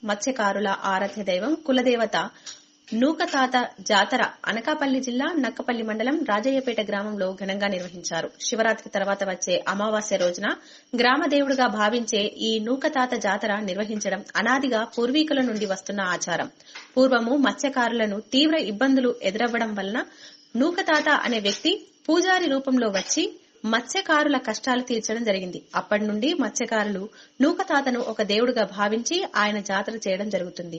మత్స్యకారుల ఆరాధ్య దైవం కులదేవత నూకతాత జాతర అనకాపల్లి జిల్లా నక్కపల్లి మండలం రాజయ్యపేట గ్రామంలో ఘనంగా నిర్వహించారు. శివరాత్రి తర్వాత వచ్చే అమావాస్య రోజున గ్రామ దేవుడుగా భావించే ఈ నూకతాత జాతర నిర్వహించడం అనాదిగా పూర్వీకుల నుండి వస్తున్న ఆచారం. పూర్వము మత్స్యకారులను తీవ్ర ఇబ్బందులు ఎదురవ్వడం వలన నూకతాత అనే వ్యక్తి పూజారి రూపంలో వచ్చి మత్స్యకారుల కష్టాలు తీర్చడం జరిగింది. అప్పటి నుండి మత్స్యకారులు నూకతాతను ఒక దేవుడుగా భావించి ఆయన జాతర చేయడం జరుగుతుంది.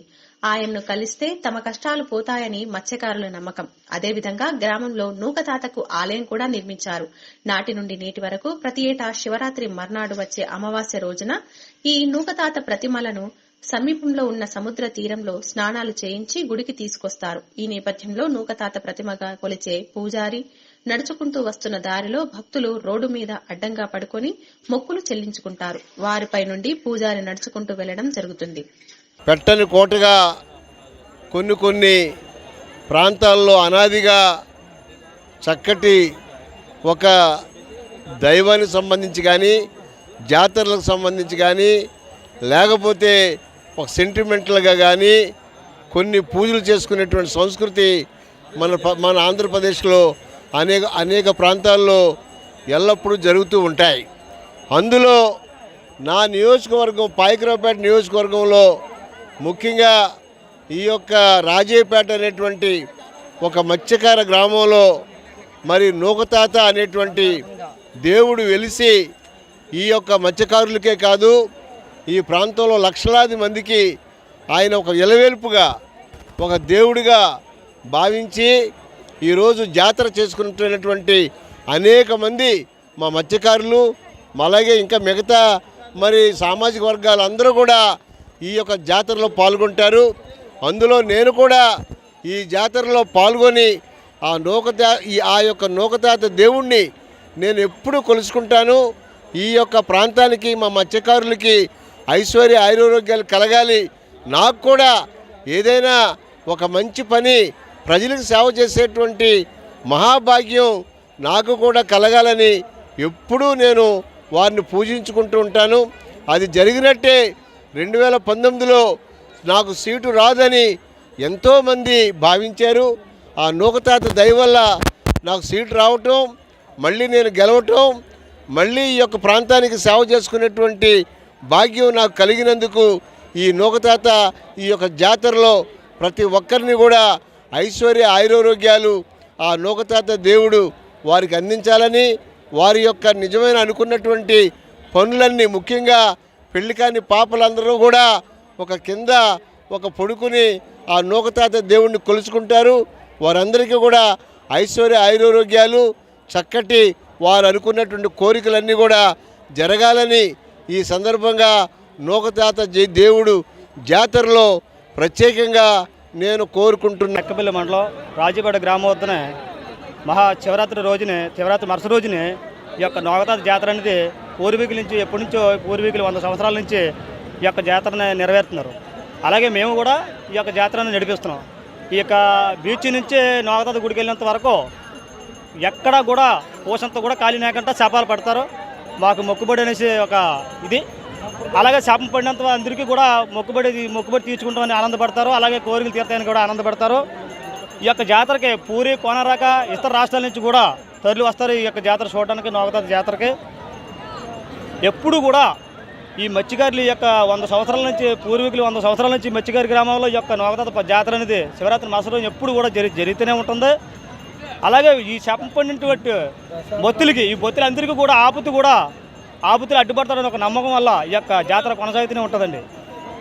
ఆయన్ను కలిస్తే తమ కష్టాలు పోతాయని మత్స్యకారుల నమ్మకం. అదేవిధంగా గ్రామంలో నూకతాతకు ఆలయం కూడా నిర్మించారు. నాటి నుండి నేటి వరకు ప్రతి ఏటా శివరాత్రి మర్నాడు వచ్చే అమావాస్య రోజున ఈ నూకతాత ప్రతిమలను సమీపంలో ఉన్న సముద్ర తీరంలో స్నానాలు చేయించి గుడికి తీసుకొస్తారు. ఈ నేపథ్యంలో నూకతాత ప్రతిమగా కొలిచే పూజారి నడుచుకుంటూ వస్తున్న దారిలో భక్తులు రోడ్డు మీద అడ్డంగా పడుకొని మొక్కులు చెల్లించుకుంటారు. వారిపై నుండి పూజారి నడుచుకుంటూ వెళ్లడం జరుగుతుంది. పెట్టని కోటగా కొన్ని ప్రాంతాల్లో అనాదిగా చక్కటి ఒక దైవానికి సంబంధించి కానీ జాతరలకు సంబంధించి కానీ లేకపోతే ఒక సెంటిమెంటల్గా కానీ కొన్ని పూజలు చేసుకునేటువంటి సంస్కృతి మన ఆంధ్రప్రదేశ్లో అనేక ప్రాంతాల్లో ఎల్లప్పుడూ జరుగుతూ ఉంటాయి. అందులో నా నియోజకవర్గం పాయకరావుపేట నియోజకవర్గంలో ముఖ్యంగా ఈ యొక్క రాజయ్యపేట అనేటువంటి ఒక మత్స్యకార గ్రామంలో మరి నూకతాత అనేటువంటి దేవుడు వెలిసి ఈ యొక్క మత్స్యకారులకే కాదు ఈ ప్రాంతంలో లక్షలాది మందికి ఆయన ఒక ఎలవేల్పుగా ఒక దేవుడిగా భావించి ఈరోజు జాతర చేసుకుంటున్నటువంటి అనేక మంది మా మత్స్యకారులు అలాగే ఇంకా మిగతా మరి సామాజిక వర్గాలు అందరూ కూడా ఈ యొక్క జాతరలో పాల్గొంటారు. అందులో నేను కూడా ఈ జాతరలో పాల్గొని ఆ యొక్క నూకతాత దేవుణ్ణి నేను ఎప్పుడూ కొలుసుకుంటాను. ఈ యొక్క ప్రాంతానికి మా మత్స్యకారులకి ఐశ్వర్య ఆరోగ్యాలు కలగాలి, నాకు కూడా ఏదైనా ఒక మంచి పని ప్రజలకు సేవ చేసేటువంటి మహాభాగ్యం నాకు కూడా కలగాలని ఎప్పుడూ నేను వారిని పూజించుకుంటూ ఉంటాను. అది జరిగినట్టే 2019లో నాకు సీటు రాదని ఎంతోమంది భావించారు. ఆ నూకతాత దయ వల్ల నాకు సీటు రావటం, మళ్ళీ నేను గెలవటం, మళ్ళీ ఈ యొక్క ప్రాంతానికి సేవ చేసుకునేటువంటి భాగ్యం నాకు కలిగినందుకు ఈ నూకతాత ఈ యొక్క జాతరలో ప్రతి ఒక్కరిని కూడా ఐశ్వర్య ఆరోగ్యాలు ఆ నూకతాత దేవుడు వారికి అందించాలని, వారి యొక్క నిజమైన అనుకున్నటువంటి పనులన్నీ ముఖ్యంగా పెళ్లి కాని పాపలందరూ కూడా ఒక కింద ఒక పొడుకుని ఆ నూకతాత దేవుణ్ణి కొలుచుకుంటారు. వారందరికీ కూడా ఐశ్వర్య ఆరోగ్యాలు చక్కటి వారు అనుకున్నటువంటి కోరికలన్నీ కూడా జరగాలని ఈ సందర్భంగా నూకతాత దేవుడు జాతరలో ప్రత్యేకంగా నేను కోరుకుంటున్నా. నక్కపల్లి మండలం రాజయ్యపేట గ్రామం వద్దనే శివరాత్రి మరుసటి రోజునే ఈ యొక్క నూకతాత జాతర అనేది పూర్వీకుల నుంచి ఎప్పటి నుంచో పూర్వీకులు 100 సంవత్సరాల నుంచి ఈ యొక్క జాతరని నెరవేరుతున్నారు. అలాగే మేము కూడా ఈ యొక్క జాతరను నడిపిస్తున్నాం. ఈ యొక్క బీచ్ నుంచి నూకతాత గుడికి వెళ్ళినంత వరకు ఎక్కడా కూడా పూసంతా కూడా ఖాళీ లేకుండా చేపలు పడతారు. మాకు మొక్కుబడి అనేసి ఒక ఇది. అలాగే చేప పడినంత అందరికీ కూడా మొక్కుబడి తీర్చుకుంటామని ఆనందపడతారు. అలాగే కోరికలు తీర్తాయని కూడా ఆనందపడతారు. ఈ యొక్క జాతరకి పూరి కోనరాక ఇతర రాష్ట్రాల నుంచి కూడా తరలి వస్తారు ఈ యొక్క జాతర చూడడానికి. నూకతాత జాతరకి ఎప్పుడు కూడా ఈ మత్స్యకారులు ఈ యొక్క 100 సంవత్సరాల నుంచి పూర్వీకులు 100 సంవత్సరాల నుంచి మత్స్యకారి గ్రామంలో ఈ యొక్క నూకతాత జాతర అనేది శివరాత్రి మరుసటి రోజు ఎప్పుడు కూడా జరుగుతూనే ఉంటుంది. అలాగే ఈ చేప పడినటువంటి ఈ బొత్తులందరికీ కూడా ఆపుతులు అడ్డుపడతారని ఒక నమ్మకం వల్ల ఈ యొక్క జాతర కొనసాగుతూనే ఉంటుందండి.